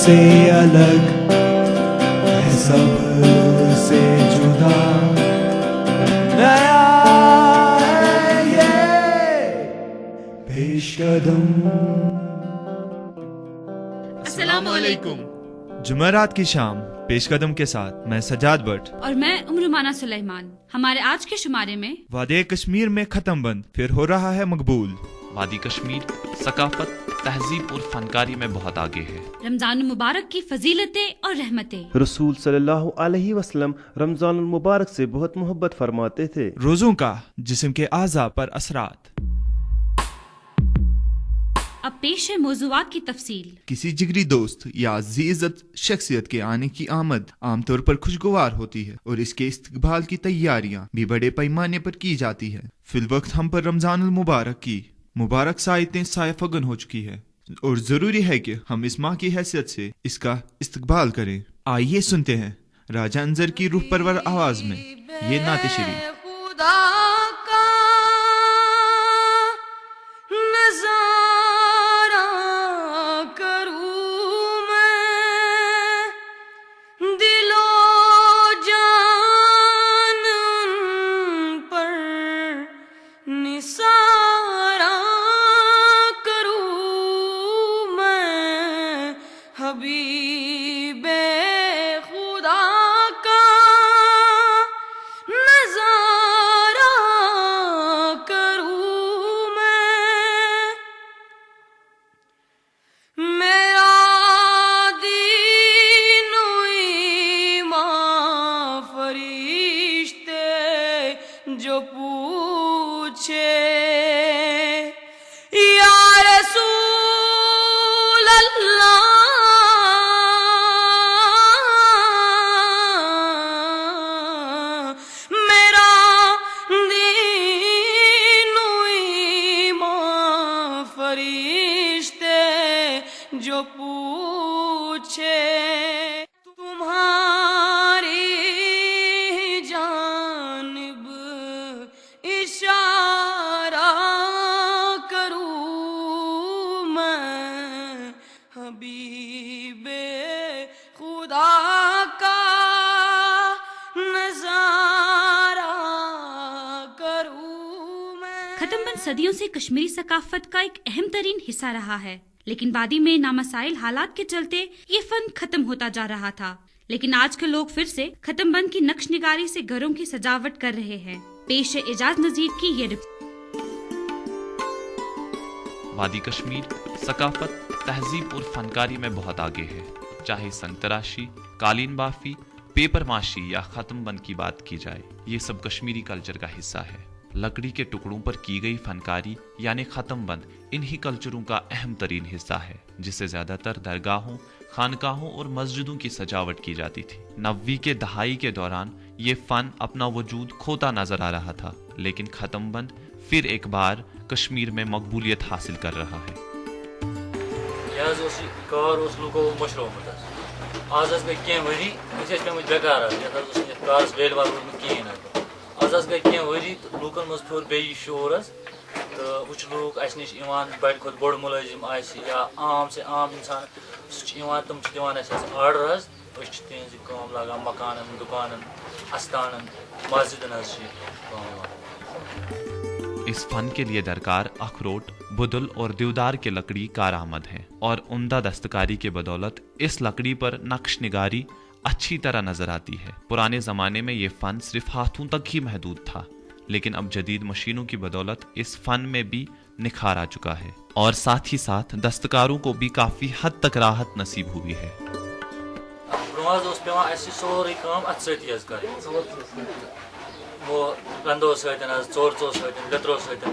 سے الگ ہے، سب سے جدا نیا ہے یہ پیش قدم۔ السلام علیکم۔ جمعرات کی شام پیش قدم کے ساتھ میں سجاد بٹ اور میں عمرمانہ سلیمان۔ ہمارے آج کے شمارے میں وادی کشمیر میں ختم بند پھر ہو رہا ہے مقبول۔ وادی کشمیر ثقافت، تہذیب اور فنکاری میں بہت آگے ہے۔ رمضان المبارک کی فضیلتیں اور رحمتیں۔ رسول صلی اللہ علیہ وسلم رمضان المبارک سے بہت محبت فرماتے تھے۔ روزوں کا جسم کے اعضاء پر اثرات۔ اب پیش ہے موضوعات کی تفصیل۔ کسی جگری دوست یا عزیز شخصیت کے آنے کی آمد عام طور پر خوشگوار ہوتی ہے اور اس کے استقبال کی تیاریاں بھی بڑے پیمانے پر کی جاتی ہے۔ فی الوقت ہم پر رمضان المبارک کی مبارک ساعتیں سایہ فگن ہو چکی ہے اور ضروری ہے کہ ہم اس ماہ کی حیثیت سے اس کا استقبال کریں۔ آئیے سنتے ہیں راجہ انظر کی روح پرور آواز میں یہ نعت شریف۔ جو پوچھے یا رسول اللہ میرا دین و ایمان فرشتے جو پوچھے ختم بند صدیوں سے کشمیری ثقافت کا ایک اہم ترین حصہ رہا ہے، لیکن وادی میں نامسائل حالات کے چلتے یہ فن ختم ہوتا جا رہا تھا۔ لیکن آج کل لوگ پھر سے ختم بند کی نقش نگاری سے گھروں کی سجاوٹ کر رہے ہیں۔ پیش ہے اعجاز نذیر کی یہ رپورٹ۔ وادی کشمیر ثقافت، تہذیب اور فنکاری میں بہت آگے ہے، چاہے سنگ تراشی، قالین بافی، پیپر ماشی یا ختم بند کی بات کی جائے، یہ سب کشمیری کلچر کا حصہ ہے۔ لکڑی کے ٹکڑوں پر کی گئی فنکاری یعنی ختم بند انہی کلچروں کا اہم ترین حصہ ہے، جس سے زیادہ تر درگاہوں، خانقاہوں اور مسجدوں کی سجاوٹ کی جاتی تھی۔ 90 کے دہائی کے دوران یہ فن اپنا وجود کھوتا نظر آ رہا تھا، لیکن ختم بند پھر ایک بار کشمیر میں مقبولیت حاصل کر رہا ہے۔ آز گئی کی وری پیمت بیکار کارس ویل وال روزمت کہین آز گئی کی وری لوکن مز پھیور بیٚیہِ شور تو وچ لوگ اس نش بڑ کھت بوڑ ملازم یا عام سے عام انسان سہ تم دان آرڈر اس تہذ کام لاگان مکانن، دکانن، استانن، مسجدن اس فن کے لیے درکار اخروٹ، بدل اور دیودار کے لکڑی کارآمد ہیں اور عمدہ دستکاری کے بدولت اس لکڑی پر نقش نگاری اچھی طرح نظر آتی ہے۔ پرانے زمانے میں یہ فن صرف ہاتھوں تک ہی محدود تھا، لیکن اب جدید مشینوں کی بدولت اس فن میں بھی نکھار آ چکا ہے اور ساتھ ہی ساتھ دستکاروں کو بھی کافی حد تک راحت نصیب ہوئی ہے۔ سوری کام ات سی وہ گندو ستن ژور ستن لترو ستن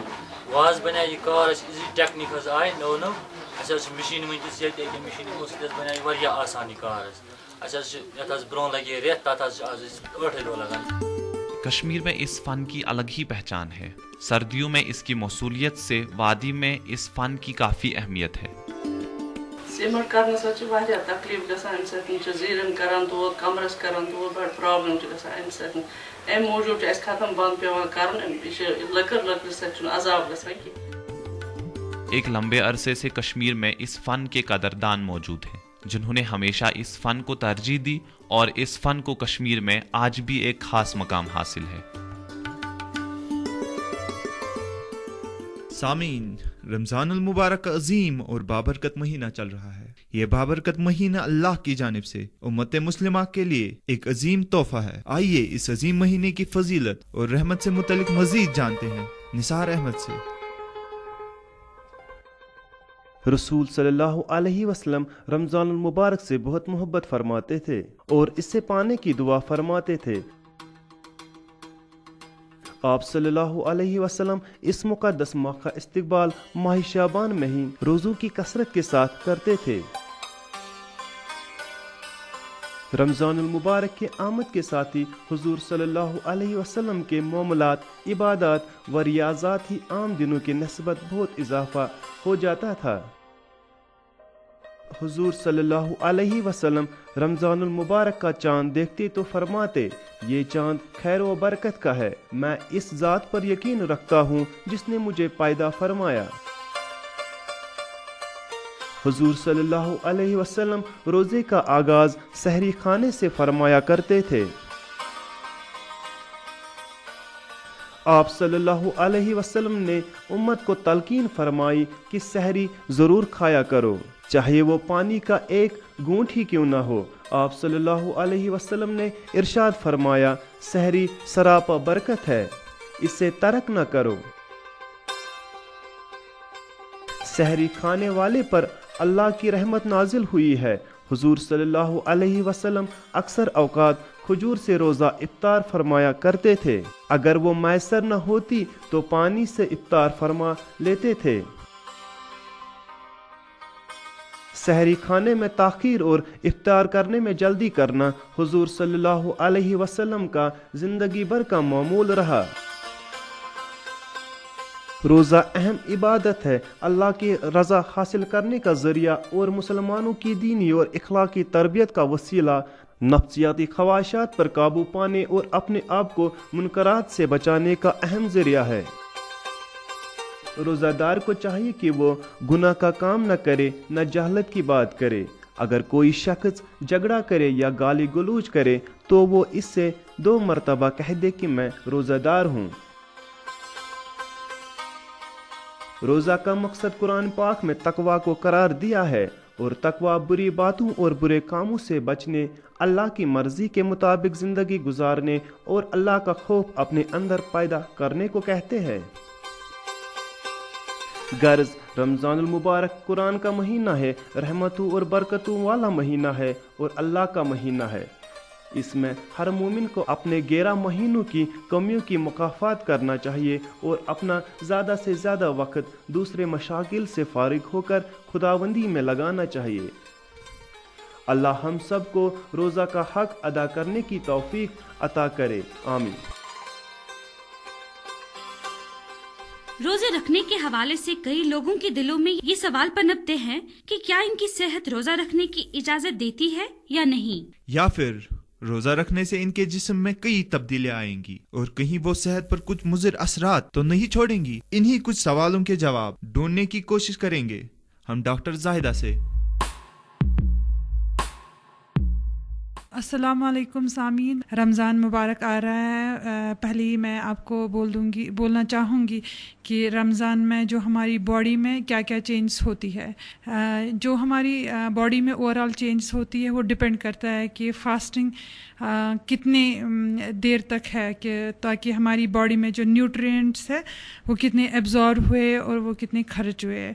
واز بنیا یہ کار ایزی ٹیکنیک آئی نو نو اچھا مشین ونکس یہ مشین بنیا واریاہ آسان یہ کار اچھا برو لگے ریت تک آز 8 دۄہ لگان۔ کشمیر میں اس فن کی الگ ہی پہچان ہے۔ سردیوں میں اس کی موصولیت سے وادی میں اس فن کی کافی اہمیت ہے۔ سیمنٹ کرنے سے واریاہ تکلیف گژھان امہِ سۭتۍ زیٖرٮ۪ن کران دود کمرس کران دود بڑ پرابلم گژھان امہِ سۭتۍ امہِ موٗجوٗب چھُ اَسہِ ختم بند پیوان کرُن یہِ چھُ لٔکٕر سۭتۍ چھُنہٕ عذاب گژھان کینٛہہ۔ ایک لمبے عرصے سے کشمیر میں اس فن کے قدردان موجود ہیں، जिन्होंने हमेशा इस फन को तरजीह दी और इस फन को कश्मीर में आज भी एक खास मकाम हासिल है। सामीन, रमजान अल मुबारक का अजीम और बाबरकत महीना चल रहा है। ये बाबरकत महीना अल्लाह की जानिब से उम्मत मुस्लिमा के लिए एक अजीम तोहफा है। आइए इस अजीम महीने की फजीलत और रहमत से मुतल्लिक मजीद जानते हैं निसार अहमद से। रसूल सल्लल्लाहु अलैहि वसल्लम रमज़ानुल मुबारक से बहुत मोहब्बत फरमाते थे और इससे पाने की दुआ फरमाते थे। आप सल्लल्लाहु अलैहि वसल्लम इस मुक़द्दस माह का इस्तिक़बाल माह शाबान में ही रोज़ों की कसरत के साथ करते थे। रमज़ानुल मुबारक के आमद के साथ ही हुज़ूर सल्लल्लाहु अलैहि वसल्लम के मामलात, इबादत व रियाज़ात ही आम दिनों की निस्बत बहुत इजाफा हो जाता था। हुज़ूर सल्लल्लाहु अलैहि वसल्लम रमज़ानुल मुबारक का चाँद देखते तो फरमाते, ये चाँद खैर व बरकत का है। मैं इस ज़ात पर यकीन रखता हूँ जिसने मुझे पैदा फरमाया। हुज़ूर सल्लल्लाहु अलैहि वसल्लम रोज़े का आगाज़ सहरी खाने से फरमाया करते थे। आप सल्लल्लाहु अलैहि वसल्लम ने उम्मत को तलकीन फरमाई कि सहरी ज़रूर खाया करो, चाहे वो पानी का एक घूंट ही क्यों ना हो। आप सल्लल्लाहु अलैहि वसल्लम ने इरशाद फरमाया, सहरी सरापा बरकत है, इसे तर्क न करो। सहरी खाने वाले पर अल्लाह की रहमत नाजिल हुई है। हुजूर सल्लल्लाहु अलैहि वसल्लम अक्सर औकात खजूर से रोज़ा इफ्तार फरमाया करते थे। अगर वो मैसर न होती तो पानी से इफ्तार फरमा लेते थे। सहरी खाने में ताख़ीर और इफ्तार करने में जल्दी करना हुजूर सल्लल्लाहु अलैहि वसल्लम का जिंदगी भर का मामूल रहा। रोज़ा अहम इबादत है, अल्लाह की रज़ा हासिल करने का ज़रिया और मुसलमानों की दीनी और इखलाकी तरबियत का वसीला, नफ्सियाती ख्वाहिशात पर काबू पाने और अपने आप को मुनकरात से बचाने का अहम ज़रिया है। रोज़ादार को चाहिए कि वो गुनाह का काम न करे, न जहलत की बात करे। अगर कोई शख्स झगड़ा करे या गाली गलौज करे तो वो इससे 2 मरतबा कह दे कि मैं रोज़ादार हूँ। रोज़ा का मकसद कुरान पाक में तकवा को करार दिया है और तकवा बुरी बातों और बुरे कामों से बचने, अल्लाह की मर्जी के मुताबिक ज़िंदगी गुजारने और अल्लाह का खौफ अपने अंदर पैदा करने को कहते हैं। गर्ज रमज़ानुल मुबारक कुरान का महीना है, रहमतों और बरकतों वाला महीना है और अल्लाह का महीना है। इसमें हर मोमिन को अपने 11 महीनों की कमियों की मुकाफात करना चाहिए और अपना ज़्यादा से ज़्यादा वक्त दूसरे मशाकिल से फारिग होकर खुदाबंदी में लगाना चाहिए। अल्लाह हम सब को रोज़ा का हक अदा करने की तौफीक अता करे, आमीन। रोजे रखने के हवाले से कई लोगों के दिलों में ये सवाल पनपते हैं कि क्या इनकी सेहत रोजा रखने की इजाजत देती है या नहीं, या फिर रोजा रखने से इनके जिस्म में कई तब्दीलियां आएंगी और कहीं वो सेहत पर कुछ मुज़िर असरात तो नहीं छोड़ेंगी। इन्हीं कुछ सवालों के जवाब ढूंढने की कोशिश करेंगे हम डॉक्टर जाहिदा से। अस्सलाम वालेकुम सामीन, रमज़ान मुबारक आ रहा है। पहले ही मैं आपको बोलना चाहूँगी कि रमज़ान में जो हमारी बॉडी में क्या क्या चेंज होती है। जो हमारी बॉडी में ओवरऑल चेंज होती है वो डिपेंड करता है कि फास्टिंग कितने देर तक है, कि ताकि हमारी बॉडी में जो न्यूट्रिएंट्स है वो कितने एब्जॉर्ब हुए और वो कितने खर्च हुए।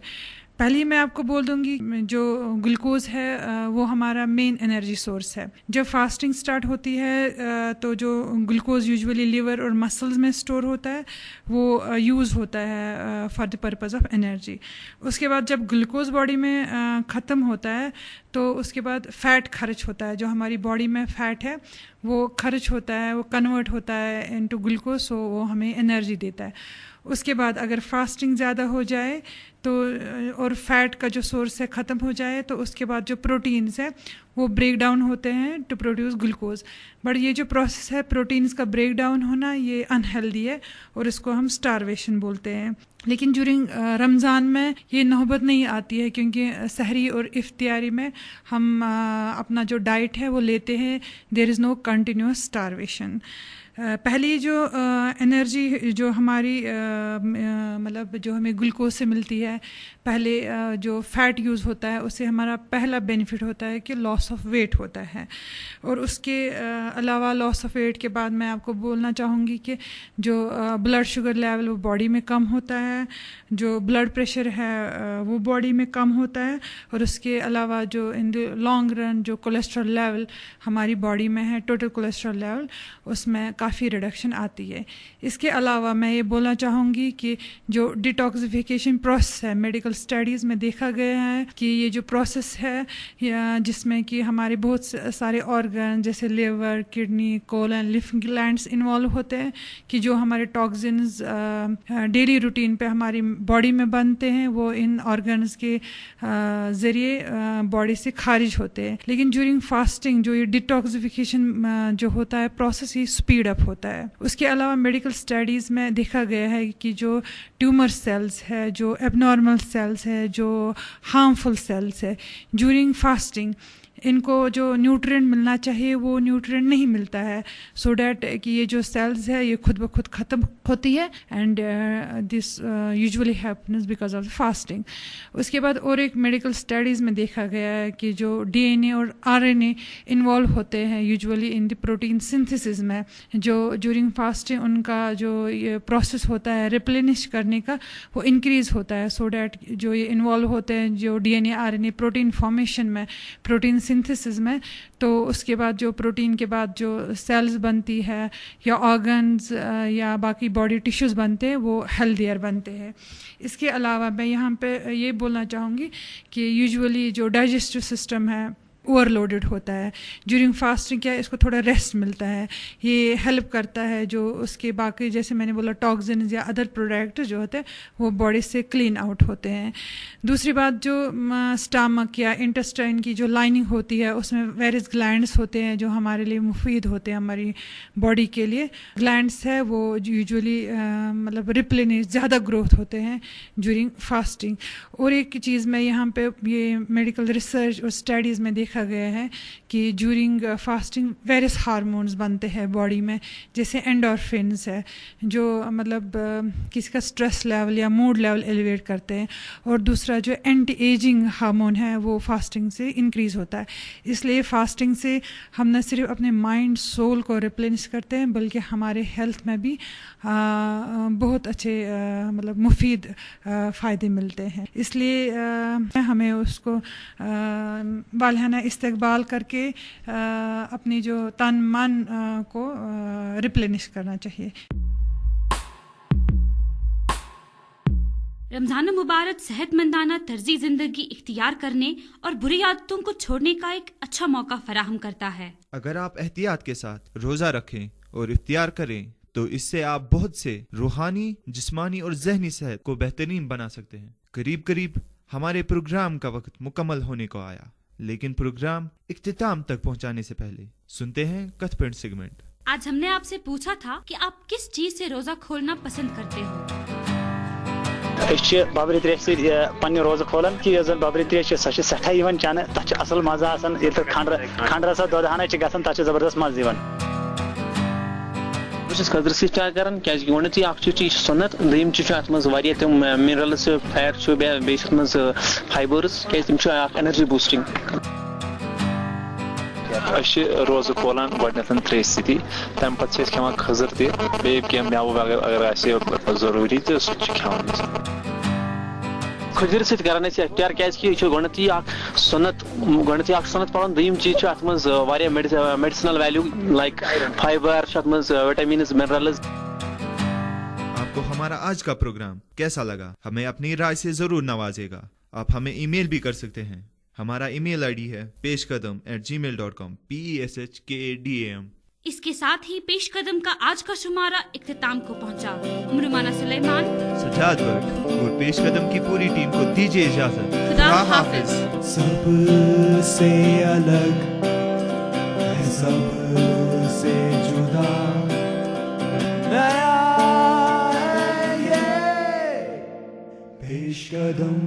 पहले मैं आपको बोल दूंगी जो ग्लूकोज है वो हमारा मेन एनर्जी सोर्स है। जब फास्टिंग स्टार्ट होती है तो जो ग्लूकोज यूजुअली लिवर और मसल्स में स्टोर होता है वो यूज़ होता है for the purpose of energy. उसके बाद जब ग्लूकोज बॉडी में ख़त्म होता है तो उसके बाद फ़ैट खर्च होता है। जो हमारी बॉडी में फ़ैट है वो खर्च होता है, वो कन्वर्ट होता है इनटू ग्लूकोज, सो वो हमें एनर्जी देता है। उसके बाद अगर फास्टिंग ज़्यादा हो जाए तो और फैट का जो सोर्स है ख़त्म हो जाए तो उसके बाद जो प्रोटीन्स है वो ब्रेक डाउन होते हैं टू प्रोड्यूस ग्लूकोज. बट ये जो प्रोसेस है प्रोटीन्स का ब्रेक डाउन होना, ये अनहेल्दी है और इसको हम स्टारवेशन बोलते हैं. लेकिन ड्यूरिंग रमज़ान में ये नौबत नहीं आती है, क्योंकि सहरी और इफ्तियारी में हम अपना जो डाइट है वो लेते हैं. There is no continuous starvation. पहली जो एनर्जी जो हमारी मतलब जो हमें ग्लूकोज से मिलती है, पहले जो फ़ैट यूज़ होता है उससे हमारा पहला बेनिफिट होता है कि लॉस ऑफ वेट होता है. और उसके अलावा लॉस ऑफ वेट के बाद मैं आपको बोलना चाहूँगी कि जो ब्लड शुगर लेवल वो बॉडी में कम होता है, जो ब्लड प्रेशर है वो बॉडी में कम होता है, और उसके अलावा जो इन द लॉन्ग रन जो कोलेस्ट्रॉल लेवल हमारी बॉडी में है, टोटल कोलेस्ट्रॉल लेवल, उसमें काफ़ी रिडक्शन आती है. इसके अलावा मैं ये बोलना चाहूँगी कि जो डिटॉक्सिफिकेशन प्रोसेस है, मेडिकल स्टडीज़ में देखा गया है कि ये जो प्रोसेस है जिसमें कि हमारे बहुत सारे ऑर्गन जैसे liver, kidney, colon, lymph glands involve होते हैं, कि जो हमारे टॉक्सिन्स डेली रूटीन पे हमारी बॉडी में बनते हैं वो इन ऑर्गन्स के ज़रिए बॉडी से खारिज होते हैं. लेकिन ड्यूरिंग फास्टिंग जो ये डिटॉक्सिफिकेशन जो होता है प्रोसेस, ये स्पीड अप होता है. उसके अलावा मेडिकल स्टडीज़ में देखा गया है कि जो ट्यूमर सेल्स है, जो एबनॉर्मल सेल्स है, जो हार्मफुल सेल्स है, ड्यूरिंग फास्टिंग इनको जो न्यूट्रिएंट मिलना चाहिए वो न्यूट्रिएंट नहीं मिलता है, सो डैट कि ये जो सेल्स है ये खुद ब खुद ख़त्म होती है. And this usually happens because of fasting. उसके बाद और एक मेडिकल स्टडीज़ में देखा गया है कि जो DNA और RNA इन्वॉल्व होते हैं usually in the protein synthesis में, जो ड्यूरिंग फास्टिंग उनका जो ये प्रोसेस होता है रिप्लेनिश करने का वो इंक्रीज़ होता है, सो डैट जो ये इन्वॉल्व होते हैं जो DNA RNA प्रोटीन फॉर्मेशन में, प्रोटीन सिंथेसिस में, तो उसके बाद जो प्रोटीन के बाद जो सेल्स बनती है या ऑर्गन्स या बाकी बॉडी टिश्यूज़ बनते हैं वो हेल्दियर बनते हैं. इसके अलावा मैं यहाँ पे ये बोलना चाहूँगी कि यूजुअली जो डाइजेस्टिव सिस्टम है ओवरलोडेड होता है. ड्यूरिंग फास्टिंग क्या इसको थोड़ा रेस्ट मिलता है, ये हेल्प करता है जो उसके बाकी जैसे मैंने बोला टॉक्सिन्स या अदर प्रोडक्ट जो होते हैं वो बॉडी से क्लीन आउट होते हैं. दूसरी बात जो स्टमक या इंटेस्टाइन की जो लाइनिंग होती है उसमें वेरियस ग्लैंड्स होते हैं जो हमारे लिए मुफीद होते हैं हमारी बॉडी के लिए. ग्लैंड्स है वो यूजुअली मतलब रिप्लेनिश ज़्यादा ग्रोथ होते हैं ड्यूरिंग फास्टिंग. और एक चीज़ मैं यहाँ पे ये मेडिकल रिसर्च और स्टडीज़ में देखा गया है कि ड्यूरिंग फास्टिंग वेरियस हार्मोन्स बनते हैं बॉडी में, जैसे एंडोर्फिन्स है जो मतलब किसी का स्ट्रेस लेवल या मूड लेवल एलिवेट करते हैं. और दूसरा जो एंटी एजिंग हार्मोन है वो फास्टिंग से इंक्रीज़ होता है. इसलिए फास्टिंग से हम न सिर्फ अपने माइंड सोल को रिप्लेनिश करते हैं बल्कि हमारे हेल्थ में भी बहुत अच्छे मतलब मुफीद फ़ायदे मिलते हैं. इसलिए हमें उसको वालहाना इस्तेक़बाल करके अपनी जो तन मन को रिप्लेनिश करना चाहिए. रमज़ान मुबारक सेहतमंदाना तर्ज़ी ज़िंदगी इख्तियार करने और बुरी आदतों को छोड़ने का एक अच्छा मौका फराहम करता है. अगर आप एहतियात के साथ रोज़ा रखें और इफ्तियार करें तो इससे आप बहुत से रूहानी, जिस्मानी और ज़हनी सेहत को बेहतरीन बना सकते हैं. करीब करीब हमारे प्रोग्राम का वक्त मुकम्मल होने को आया, लेकिन प्रोग्राम इख्तिताम तक पहुंचाने से पहले सुनते हैं कथपेंट सेगमेंट. आज हमने आपसे पूछा था कि आप किस चीज से रोजा खोलना पसंद करते हो. बाबरी त्रेश पे रोज खोलान कि बाबरी त्रेश सह सठा चान तथ असल मजा खंड रसा दो हना तथ जबरदस्त मज खदर स्टार्ट करान क्या गोडनेथी सुन्नत दम अत मज तम मिनरल्स फैट बेस फाइबर्स क्या एनर्जी बूस्टिंग. रोज खोलान गोडनेथन त्रेश सी तम पे खेवान खजर तह मेव अगर जरूरी तो सह खजूर सत करान इफ्तियार क्या गोडनेथी सुन्नत पढ़ान. दम चीज अत मज medicinal value like fibre vitamin minerals. आपको हमारा आज का प्रोग्राम कैसा लगा हमें अपनी राय से जरूर नवाजेगा. आप हमें ईमेल भी कर सकते हैं. हमारा ईमेल आईडी है peshkadam@gmail.com. PESHKADAM. इसके साथ ही पेश कदम का आज का शुमारा इख्तिताम को पहुंचा। उमरुमाना सुलेमान, सजाद भट्ट और पेश कदम की पूरी टीम को दीजिए इजाजत। खुदा हाफिज। सबसे अलग है, सबसे जुदा नया है ये पेश कदम।